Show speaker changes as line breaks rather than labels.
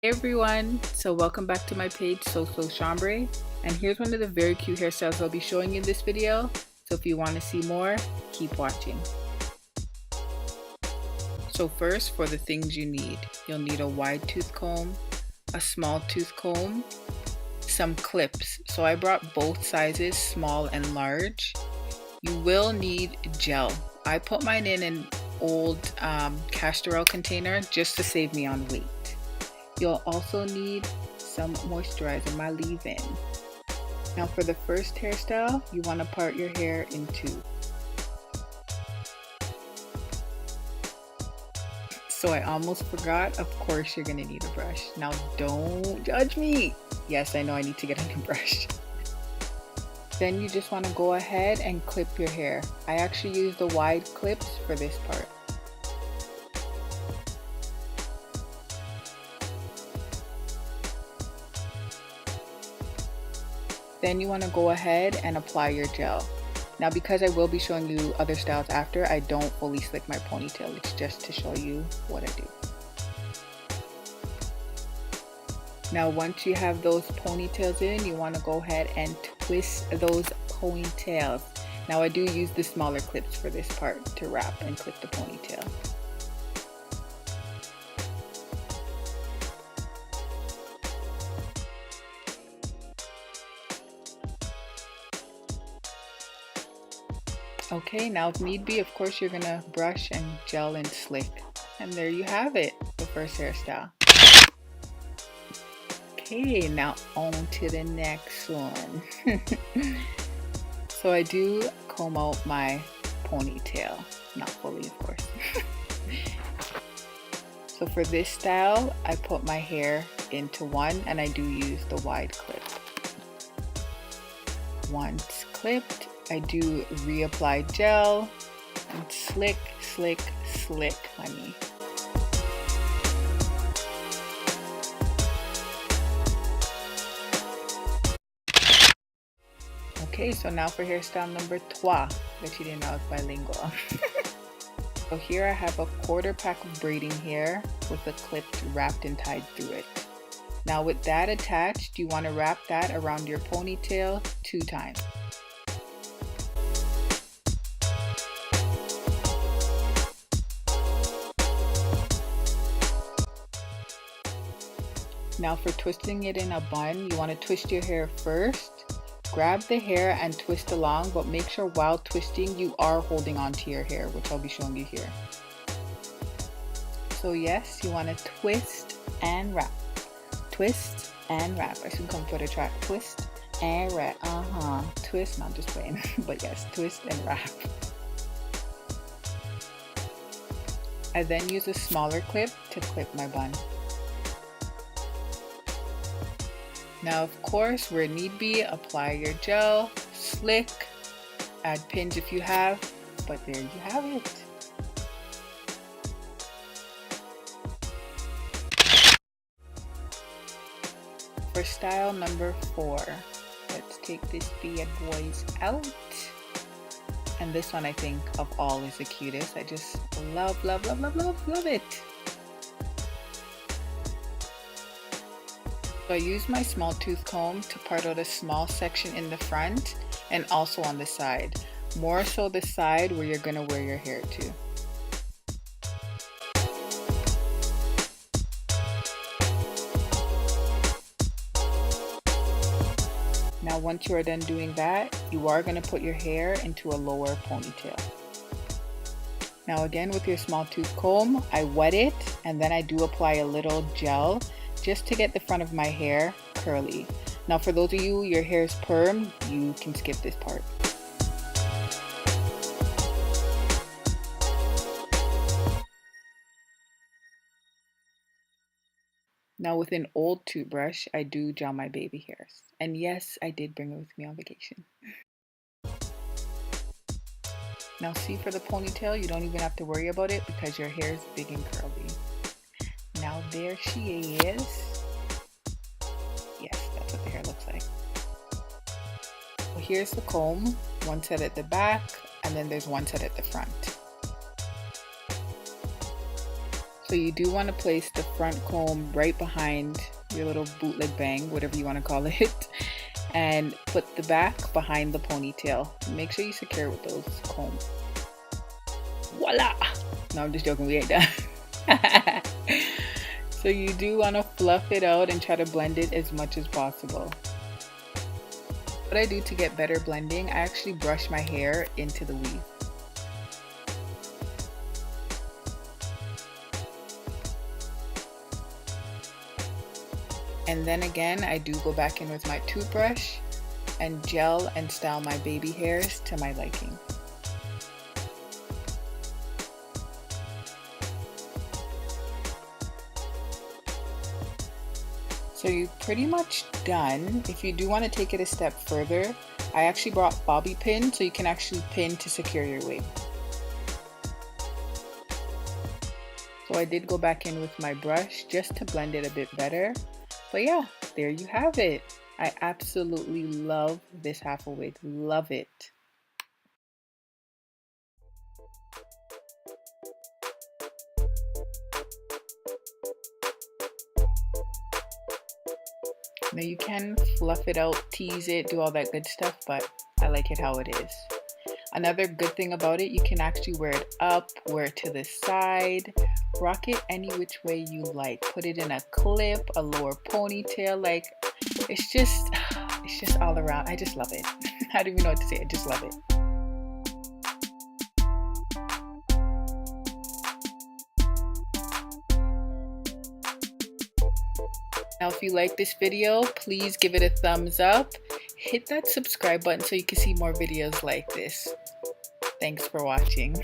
Hey everyone, so welcome back to my page So Chambre, and here's one of the very cute hairstyles I'll be showing you in this video. So if you want to see more, keep watching. So first, for the things you need, you'll need a wide tooth comb, a small tooth comb, some clips. So I brought both sizes, small and large. You will need gel. I put mine in an old castor oil container just to save me on weight. You'll also need some moisturizer, my leave-in. Now for the first hairstyle, you want to part your hair in two. So I almost forgot, of course you're going to need a brush. Now don't judge me. Yes, I know I need to get a new brush. Then you just want to go ahead and clip your hair. I actually use the wide clips for this part. Then you want to go ahead and apply your gel. Now because I will be showing you other styles after, I don't fully slick my ponytail. It's just to show you what I do. Now once you have those ponytails in, you want to go ahead and twist those ponytails. Now I do use the smaller clips for this part to wrap and clip the ponytail. Okay, now if need be, of course you're gonna brush and gel and slick. And there you have it, the first hairstyle. Okay, now on to the next one. So I do comb out my ponytail, not fully of course. So for this style, I put my hair into one and I do use the wide clip. Once clipped, I do reapply gel and slick, slick, slick, honey. Okay, so now for hairstyle number 3. Bet you didn't know I was bilingual. So here I have a quarter pack of braiding hair with a clip wrapped and tied through it. Now with that attached, you want to wrap that around your ponytail 2 times. Now for twisting it in a bun, you want to twist your hair first. Grab the hair and twist along, but make sure while twisting you are holding on to your hair, which I'll be showing you here. So yes, you want to twist and wrap. Twist and wrap. I should come for the track. Twist and wrap. Twist, not just playing. But yes, twist and wrap. I then use a smaller clip to clip my bun. Now of course, where need be, apply your gel, slick, add pins if you have, but there you have it. For style number 4, let's take this bad boys out. And this one I think of all is the cutest. I just love, love, love, love, love, love it. So I use my small tooth comb to part out a small section in the front and also on the side. More so the side where you're gonna wear your hair to. Now once you are done doing that, you are gonna put your hair into a lower ponytail. Now again with your small tooth comb, I wet it and then I do apply a little gel just to get the front of my hair curly. Now for those of you, your hair is permed, you can skip this part. Now with an old toothbrush, I do gel my baby hairs. And yes, I did bring it with me on vacation. Now see, for the ponytail, you don't even have to worry about it because your hair is big and curly. Now there she is. Yes, that's what the hair looks like. So here's the comb, one set at the back, and then there's one set at the front. So you do want to place the front comb right behind your little bootleg bang, whatever you want to call it, and put the back behind the ponytail. Make sure you secure it with those combs. Voila! No, I'm just joking, we ain't done. So you do want to fluff it out and try to blend it as much as possible. What I do to get better blending, I actually brush my hair into the weave. And then again, I do go back in with my toothbrush and gel and style my baby hairs to my liking. So you're pretty much done. If you do want to take it a step further, I actually brought bobby pin so you can actually pin to secure your wig. So I did go back in with my brush just to blend it a bit better. But yeah, there you have it. I absolutely love this half a wig. Love it. Now you can fluff it out, tease it, do all that good stuff, but I like it how it is. Another good thing about it, you can actually wear it up, wear it to the side, rock it any which way you like. Put it in a clip, a lower ponytail, like it's just all around. I just love it. I don't even know what to say. I just love it. Now, if you like this video, please give it a thumbs up. Hit that subscribe button so you can see more videos like this. Thanks for watching.